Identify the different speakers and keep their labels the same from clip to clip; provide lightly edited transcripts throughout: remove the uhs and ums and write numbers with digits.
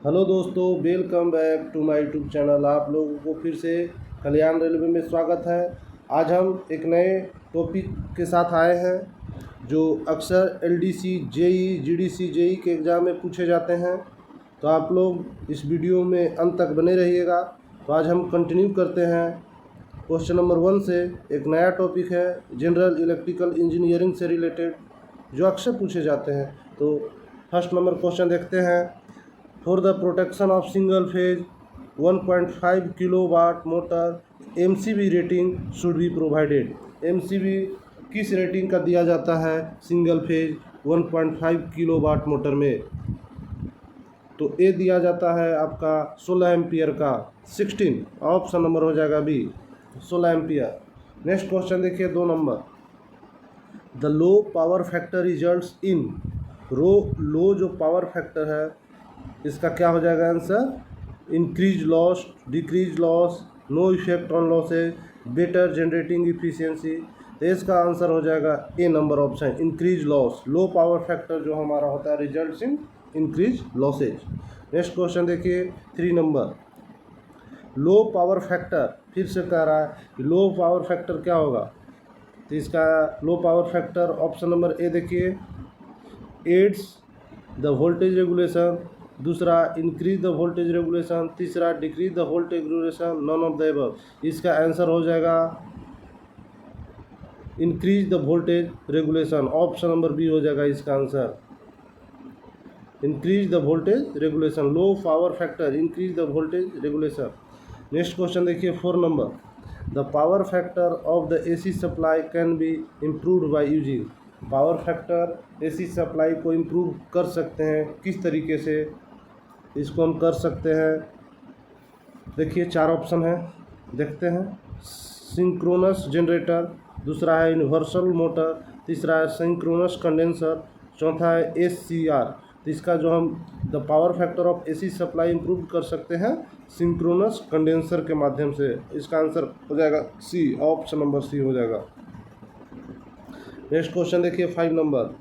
Speaker 1: Hello दोस्तों, welcome back to my YouTube channel. आप लोगों को फिर से कल्याण रेलवे में स्वागत है। आज हम एक नए टॉपिक के साथ आए हैं जो अक्सर एलडीसी, जेई, जीडीसी, जेई के एग्ज़ाम में पूछे जाते हैं। तो आप लोग इस वीडियो में अंत तक बने रहिएगा। तो आज हम कंटिन्यू करते हैं क्वेश्चन नंबर 1 से। एक नया टॉपिक है जनरल इलेक्ट्रिकल इंजीनियरिंग से रिलेटेड, जो अक्सर पूछे जाते हैं। तो फर्स्ट नंबर क्वेश्चन देखते हैं। For the protection of single phase 1.5 kilowatt motor MCB rating should be provided. MCB किस रेटिंग का दिया जाता है सिंगल फेज 1.5 किलोवाट मोटर में? तो ए दिया जाता है आपका 16 एम्पियर का, 16 ऑप्शन नंबर हो जाएगा बी, 16 एम्पियर। नेक्स्ट क्वेश्चन देखिए 2 number. The low power factor results in. Low जो पावर फैक्टर है इसका क्या हो जाएगा answer? Increase loss, decrease loss, no effect on losses, better generating efficiency. तो इसका आंसर हो जाएगा A number option, increase loss. Low power factor जो हमारा होता है results in increase losses. Next question देखिए 3 नंबर। लो पावर फैक्टर, फिर से कह रहा है कि लो पावर फैक्टर क्या होगा? तो इसका low power factor option number A देखिए, एड्स द वोल्टेज रेगुलेशन, दूसरा इंक्रीज द वोल्टेज रेगुलेशन, तीसरा decrease the voltage regulation, none of the above. इसका आंसर हो जाएगा increase the voltage regulation, option number B हो जाएगा इसका answer, increase the voltage regulation. Low power factor increase the voltage regulation. Next question देखिए 4 number. The power factor of the AC supply can be improved by using. Power factor AC supply को improve कर सकते हैं किस तरीके से? इसको हम कर सकते हैं, देखिए 4 ऑप्शन है, देखते हैं। सिंक्रोनस जनरेटर, दूसरा है यूनिवर्सल मोटर, तीसरा है सिंक्रोनस कंडेंसर, चौथा है एससीआर। तो इसका जो हम the power factor of AC supply improve कर सकते हैं सिंक्रोनस कंडेंसर के माध्यम से। इसका आंसर हो जाएगा सी, ऑप्शन नंबर सी हो जाएगा। नेक्स्ट क्वेश्चन देखिए 5 number.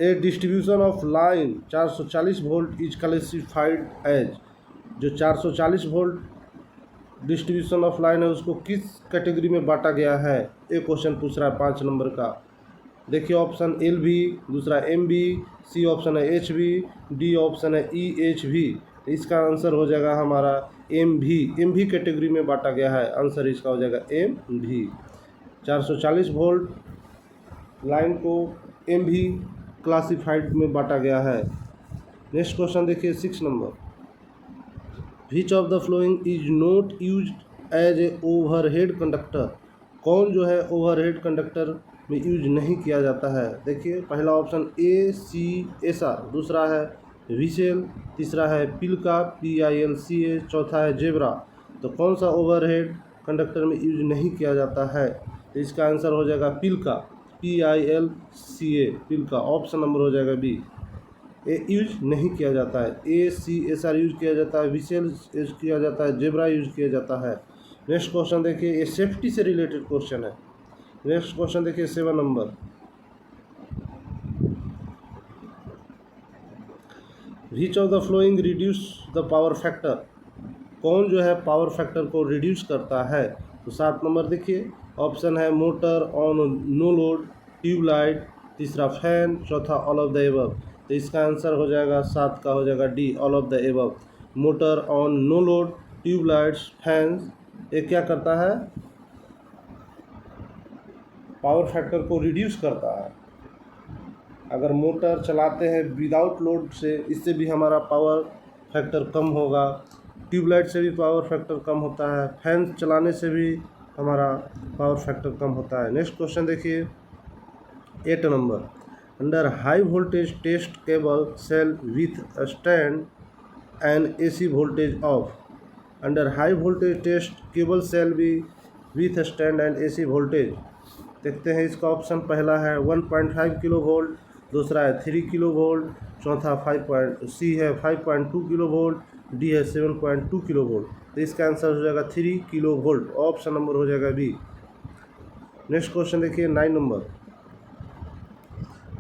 Speaker 1: A distribution of line 440 volt is classified as. जो 440 वोल्ट डिस्ट्रीब्यूशन ऑफ लाइन है उसको किस कैटेगरी में बांटा गया है? एक क्वेश्चन पूछ रहा है 5 नंबर का। देखिए ऑप्शन एल भी, दूसरा एम बी, सी ऑप्शन है एच बी, डी ऑप्शन है ई एच भी। इसका आंसर हो जाएगा हमारा एम भी कैटेगरी में बांटा गया है। आंसर इसका हो जाएगा एम भी। 440 वोल्ट लाइन को एम भी क्लासिफाइड में बांटा गया है। नेक्स्ट क्वेश्चन देखिए 6 number. Which of the flowing is not used as a overhead conductor. कौन जो है ओवरहेड कंडक्टर में यूज नहीं किया जाता है? देखिए पहला option A C S R, दूसरा है विसेल, तीसरा है पिल्का PILCA, चौथा है जेब्रा। तो कौन सा ओवरहेड कंडक्टर में यूज नहीं किया जाता है? तो इसका आंसर हो जाएगा पिल्का, PILCA, पिल्का, ऑप्शन नंबर हो जाएगा बी। ए यूज नहीं किया जाता है, ACSR यूज किया जाता है, विसेल यूज किया जाता है, जेब्रा यूज किया जाता है। नेक्स्ट क्वेश्चन देखिए, ये सेफ्टी से रिलेटेड क्वेश्चन है। नेक्स्ट क्वेश्चन देखिए 7 number. Which of the flowing reduce the power factor. कौन जो है पावर फैक्टर को रिड्यूस करता है? तो 7 नंबर देखिए, ऑप्शन है motor on no load, tubelight, तीसरा फैन, चौथा ऑल ऑफ द एबव। तो इसका आंसर हो जाएगा 7 का हो जाएगा D, all of the above. Motor on no load, tubelights, fans, ये क्या करता है? पावर फैक्टर को रिड्यूस करता है। अगर मोटर चलाते हैं विदाउट लोड से, इससे भी हमारा पावर फैक्टर कम होगा। ट्यूबलाइट से भी पावर फैक्टर कम होता है, फैन चलाने से भी हमारा पावर फैक्टर कम होता है। नेक्स्ट क्वेश्चन देखिए 8 number. Under high voltage test cable shall withstand and AC voltage of. Under high voltage test cable shall भी withstand and AC voltage. देखते हैं इसका ऑप्शन पहला है 1.5 किलो वोल्ट, दूसरा है 3 किलो वोल्ट, चौथा सी है 5.2 किलो वोल्ट, डी है 7.2 किलो वोल्ट। तो इसका आंसर हो जाएगा 3 किलो वोल्ट, ऑप्शन नंबर हो जाएगा बी। नेक्स्ट क्वेश्चन देखिए 9 number.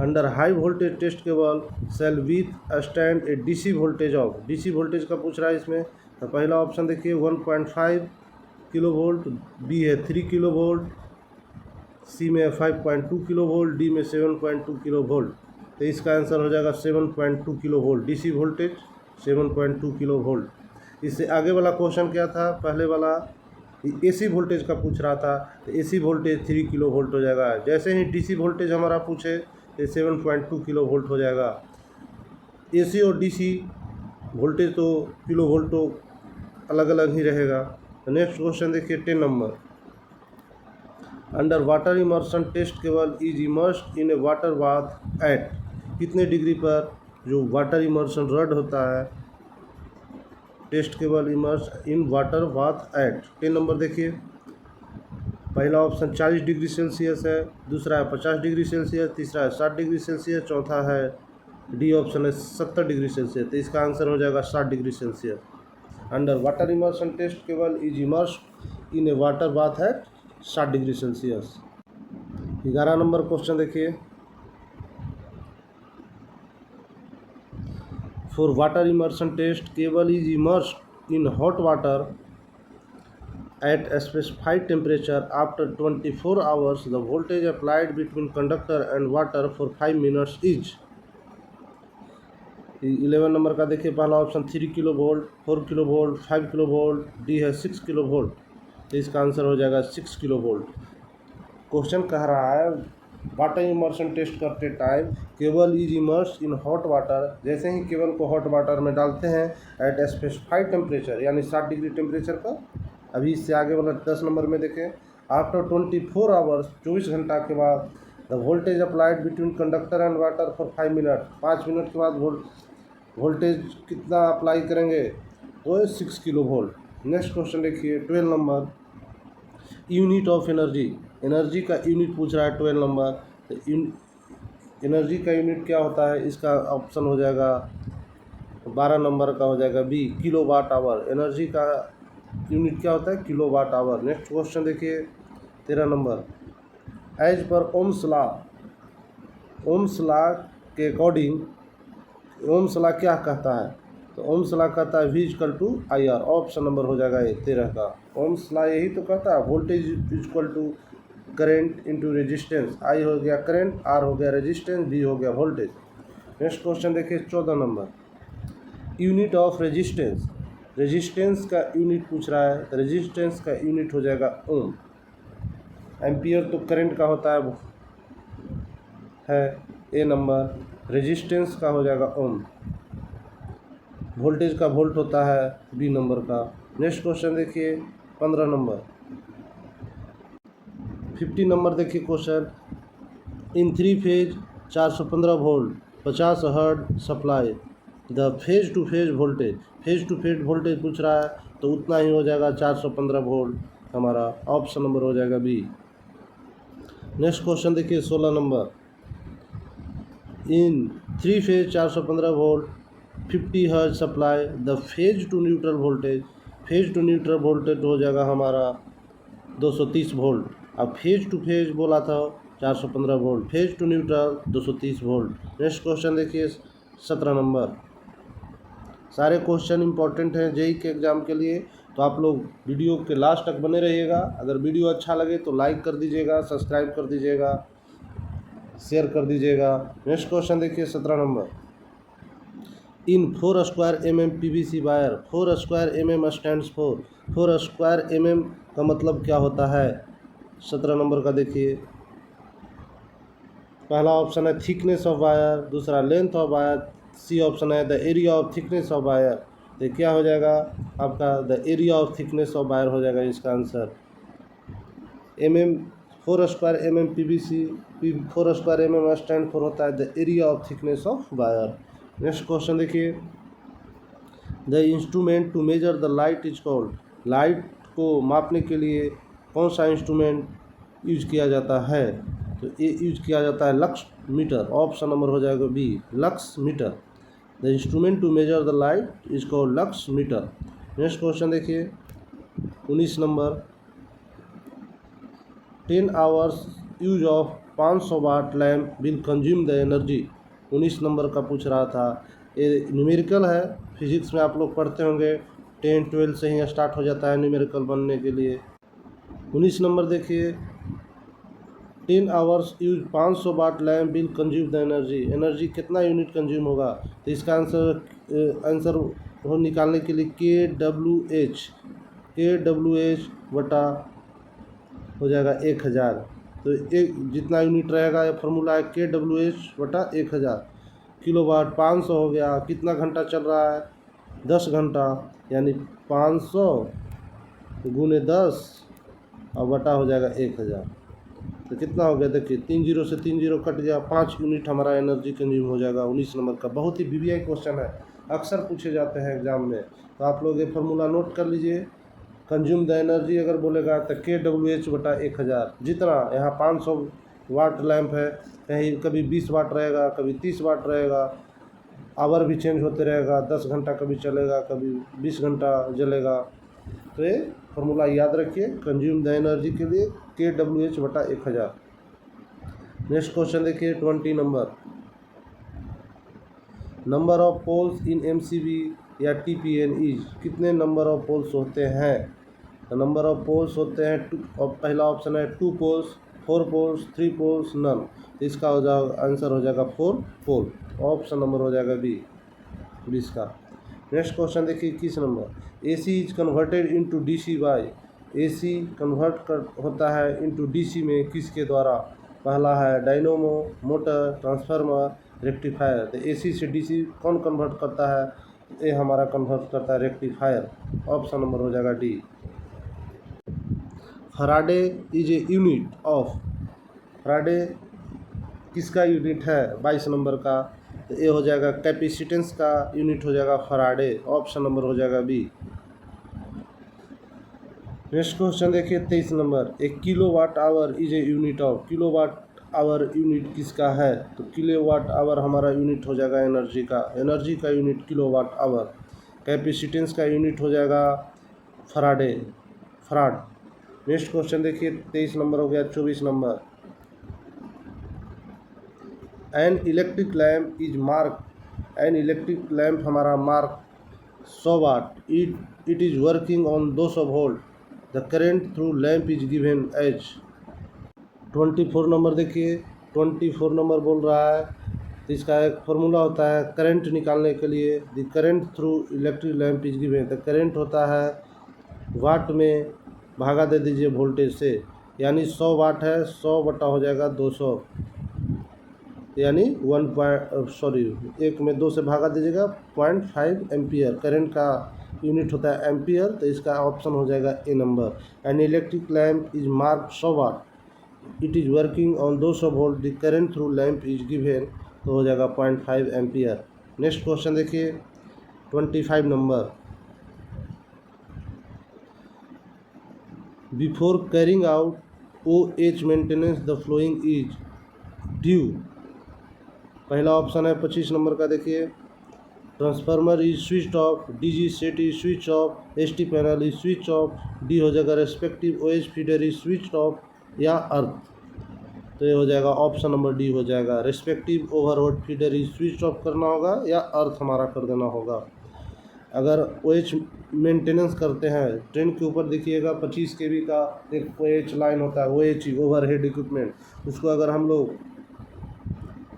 Speaker 1: Under high voltage test cable shall withstand a DC voltage of, DC voltage का पूछ रहा है इसमें। तो पहला ऑप्शन देखिए 1.5 किलो वोल्ट, बी है 3 किलो वोल्ट, सी में 5.2 किलो वोल्ट, डी में 7.2 किलो वोल्ट। तो इसका आंसर हो जाएगा 7.2 kilo volt, DC voltage 7.2 kilo volt. इससे आगे वाला क्वेश्चन क्या था, पहले वाला एसी वोल्टेज का पूछ रहा था, तो एसी वोल्टेज 3 किलो वोल्ट हो जाएगा। जैसे ही डीसी वोल्टेज हमारा पूछे तो 7.2 किलो वोल्ट हो जाएगा। एसी और डीसी वोल्टेज तो किलो वोल्ट तो अलग अलग ही रहेगा। तो नेक्स्ट क्वेश्चन देखिए 10 number, under water immersion test cable is immersed in a water bath at, कितने डिग्री पर जो वाटर इमर्शन रड होता है, test cable immerse in water bath at. 10 number देखिए, पहला ऑप्शन 40 डिग्री सेल्सियस है, दूसरा है 50 डिग्री सेल्सियस, तीसरा है 60 डिग्री सेल्सियस, चौथा है डी ऑप्शन है 70 डिग्री सेल्सियस। तो इसका आंसर हो जाएगा 60 degree Celsius. Under water immersion test cable is immersed in a water bath at 60 degree Celsius. 11 number question देखिए, for water immersion test cable is immersed in hot water at a specified temperature after 24 hours. The voltage applied between conductor and water for 5 minutes is। 11 number का देखिए, पहला option 3 kilo volt, 4 kilo volt, 5 kilo volt, D है 6 kilo volt. तो इसका answer हो जाएगा 6 kilo volt. Question कह रहा है वाटर इमर्शन टेस्ट करते time cable is immersed in hot water, जैसे ही केबल को हॉट वाटर में डालते हैं एट ए स्पेसिफाइड टेम्परेचर यानी 60 डिग्री टेम्परेचर पर। अभी इससे आगे वाला 10 नंबर में देखें, आफ्टर 24 आवर्स 24 घंटा के बाद the voltage applied between conductor and water for 5 minute, 5 minute के बाद वोल्टेज कितना अप्लाई करेंगे, तो 6 किलो वोल्ट। नेक्स्ट क्वेश्चन देखिए 12 number, unit of energy, energy का यूनिट पूछ रहा है 12 नंबर। तो एनर्जी का यूनिट क्या होता है, इसका ऑप्शन हो जाएगा 12 नंबर का हो जाएगा B, kilowatt hour. Energy का यूनिट क्या होता है, kilowatt hour. Next question देखिए 13 number, as per Ohm's law, Ohm's law के अकॉर्डिंग ओम्स लॉ क्या कहता है, तो ओम्स लॉ कहता है V equal to I R. Option number हो जाएगा ये 13 का। ओम्स लॉ यही तो कहता है voltage equal to current into resistance, I हो गया करेंट, आर हो गया रेजिस्टेंस, बी हो गया वोल्टेज। नेक्स्ट क्वेश्चन देखिए 14 number, unit of resistance, resistance का यूनिट पूछ रहा है। रेजिस्टेंस का यूनिट हो जाएगा ओम। एम्पियर तो करंट का होता है ए नंबर, रेजिस्टेंस का हो जाएगा ओम, वोल्टेज का वोल्ट होता है बी नंबर का। नेक्स्ट क्वेश्चन देखिए 15 नंबर, 50 नंबर देखिए question, in 3 phase 415 volt 50 hertz supply the phase two phase voltage, phase two phase voltage पूछ रहा है तो उतना ही हो जाएगा 415 वोल्ट हमारा। ऑप्शन नंबर हो जाएगा बी। नेक्स्ट क्वेश्चन देखिए 16 number, in 3 phase 415 volt 50 hertz supply the phase two neutral voltage, phase two neutral voltage हो जाएगा हमारा 230 वोल्ट। अब फेज टू फेज बोला था 415 volt, phase two neutral 230 volt. Next question देखिए 17 नंबर, सारे क्वेश्चन इंपॉर्टेंट हैं जेई के एग्ज़ाम के लिए, तो आप लोग वीडियो के लास्ट तक बने रहिएगा। अगर वीडियो अच्छा लगे तो लाइक कर दीजिएगा, सब्सक्राइब कर दीजिएगा, शेयर कर दीजिएगा। नेक्स्ट क्वेश्चन देखिए 17 number, in 4 square mm PVC wire, 4 square mm stands for, 4 square mm का मतलब क्या होता है। 17 नंबर का देखिए, पहला ऑप्शन है थिकनेस ऑफ वायर, दूसरा length of wire, C option है the area of thickness of wire. तो क्या हो जाएगा आपका the area of thickness of wire हो जाएगा इसका answer. mm 4 square mm PVC, 4 square mm stand for होता है the area of thickness of wire. Next question देखिए, the instrument to measure the light is called, light को मापने के लिए कौन सा इंस्ट्रूमेंट यूज किया जाता है, तो ये यूज किया जाता है लक्स मीटर। ऑप्शन नंबर हो जाएगा B, lux meter. The instrument to measure the light is called lux meter. Next question देखिए 19 number, 10 hours use of 500 watt lamp will consume the energy. 19 number का पूछ रहा था। ये न्यूमेरिकल है, physics में आप लोग पढ़ते होंगे, 10-12 से ही स्टार्ट हो जाता है न्यूमेरिकल बनने के लिए। 19 नंबर देखिए, 10 hours use 500 watt lamp will consume the energy. Energy कितना यूनिट कंज्यूम होगा, तो इसका आंसर हो निकालने के लिए KWH बटा हो जाएगा 1000। तो एक जितना यूनिट रहेगा, ये फार्मूला है KWH बटा 1000। किलोवाट 500 हो गया, कितना घंटा चल रहा है, 10 घंटा, यानी 500 गुने 10 और बटा हो जाएगा 1000। तो कितना हो गया, देखिए 3 जीरो से 3 जीरो कट गया, 5 यूनिट हमारा एनर्जी कंज्यूम हो जाएगा। 19 नंबर का बहुत ही VVI क्वेश्चन है, अक्सर पूछे जाते हैं एग्जाम में, तो आप लोग ये फार्मूला नोट कर लीजिए। कंज्यूम द एनर्जी अगर बोलेगा तो KWH बटा 1000। जितना यहाँ 500 वाट लैंप है, कहीं कभी 20 वाट रहेगा, कभी 30 वाट रहेगा, आवर भी चेंज होते रहेगा, 10 घंटा कभी चलेगा, कभी 20 घंटा जलेगा। तो ये फार्मूला याद रखिए कंज्यूम द एनर्जी के लिए, KWH बटा 1000। नेक्स्ट क्वेश्चन देखिए 20 number of poles in MCB या TPN इज। कितने नंबर ऑफ पोल्स होते हैं, तो नंबर ऑफ पोल्स होते हैं पहला ऑप्शन है 2 पोल्स, 4 पोल्स, 3 पोल्स, नन। तो इसका हो जाएगा आंसर हो जाएगा 4 पोल, ऑप्शन नंबर हो जाएगा बी 20 का। नेक्स्ट क्वेश्चन देखिए 21 number, AC is converted into DC by. AC convert होता है इनटू DC में किसके द्वारा, पहला है डायनोमो, मोटर, ट्रांसफार्मर, रेक्टिफायर। तो AC से DC कौन कन्वर्ट करता है, ये हमारा कन्वर्ट करता है रेक्टिफायर, ऑप्शन नंबर हो जाएगा D. Faraday is a unit of. Faraday किसका यूनिट है, 22 नंबर का, तो ये हो जाएगा कैपेसिटेंस का यूनिट हो जाएगा फराडे, ऑप्शन नंबर हो जाएगा बी। नेक्स्ट क्वेश्चन देखिए 23 नंबर, एक kilowatt hour is a unit of. Kilowatt hour unit किसका है, तो किलोवाट आवर हमारा यूनिट हो जाएगा एनर्जी का, एनर्जी का यूनिट किलोवाट आवर। कैपेसिटेंस का यूनिट हो जाएगा फराड। नेक्स्ट क्वेश्चन देखिए 23 नंबर हो गया 24 number, an electric lamp is mark. An electric lamp हमारा mark 100 watt, it is working on 200 volt, the current through lamp is given as. 24 number देखिए, 24 number बोल रहा है, तो इसका एक फार्मूला होता है करंट निकालने के लिए, the current through electric lamp is given. तो करंट होता है वाट में भागा दे दीजिए वोल्टेज से, यानी 100 वाट है, 100 बटा हो जाएगा 200, यानी 1 में 2 से भागा दीजिएगा 0.5 एम्पियर। करंट का यूनिट होता है एम्पियर, तो इसका ऑप्शन हो जाएगा A number. An electric lamp is mark 100 watt, it is working on 200 volt, the current through lamp is given, तो हो जाएगा 0.5 एम्पियर। नेक्स्ट क्वेश्चन देखिए 25 number, before carrying out OH maintenance the flowing is due. पहला option है 25 number का देखिए, transformer is switch off, DG set is switch off, ST panel is switch off, D हो जाएगा respective OH feeder is switch of या अर्थ। तो ये हो जाएगा ऑप्शन नंबर डी हो जाएगा, respective overhead feeder is switch of करना होगा या अर्थ हमारा कर देना होगा। अगर OH मेंटेनेंस करते हैं, ट्रेन के ऊपर देखिएगा 25 kV का एक OH लाइन होता है, OH ओवरहेड इक्विपमेंट, उसको अगर हम लोग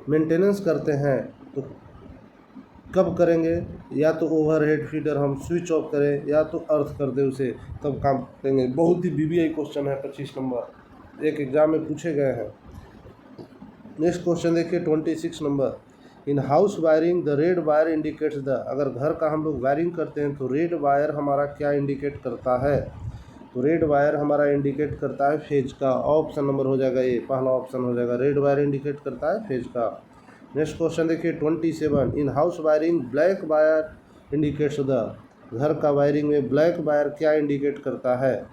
Speaker 1: मेंटेनेंस करते हैं तो कब करेंगे, या तो ओवरहेड फीडर हम स्विच ऑफ करें या तो अर्थ कर दें उसे, तब काम करेंगे। बहुत ही VVI क्वेश्चन है 25 नंबर, एक एग्जाम में पूछे गए हैं। नेक्स्ट क्वेश्चन देखिए 26 number, in house wiring the red wire indicates the. अगर घर का हम लोग वायरिंग करते हैं तो रेड वायर हमारा क्या इंडिकेट करता है, तो रेड वायर हमारा इंडिकेट करता है फेज का, ऑप्शन नंबर हो जाएगा ये, पहला ऑप्शन हो जाएगा, रेड वायर इंडिकेट करता है फेज का। नेक्स्ट क्वेश्चन देखिए 27, in house wiring black wire indicates the. घर का वायरिंग में ब्लैक वायर क्या इंडिकेट करता है,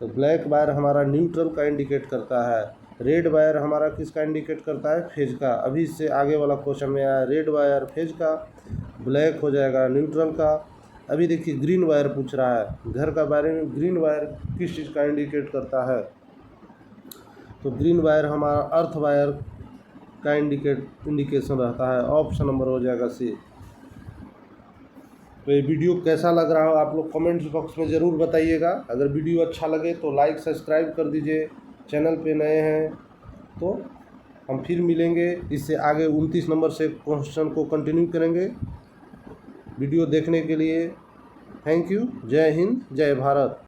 Speaker 1: तो ब्लैक वायर हमारा न्यूट्रल का इंडिकेट करता है, रेड वायर हमारा किसका इंडिकेट करता है, फेज का। अभी इससे आगे वाला क्वेश्चन में आया रेड वायर फेज का, ब्लैक हो जाएगा न्यूट्रल का। अभी देखिए ग्रीन वायर पूछ रहा है, घर का वायरिंग में ग्रीन वायर किस चीज़ का इंडिकेट करता है, तो ग्रीन वायर हमारा अर्थ वायर का इंडिकेशन रहता है। ऑप्शन नंबर हो जाएगा सी। तो ये वीडियो कैसा लग रहा हो आप लोग कमेंट्स बॉक्स में ज़रूर बताइएगा। अगर वीडियो अच्छा लगे तो लाइक सब्सक्राइब कर दीजिए। चैनल पे नए हैं तो हम फिर मिलेंगे, इससे आगे 29 नंबर से क्वेश्चन को कंटिन्यू करेंगे। वीडियो देखने के लिए थैंक यू। जय हिंद, जय भारत।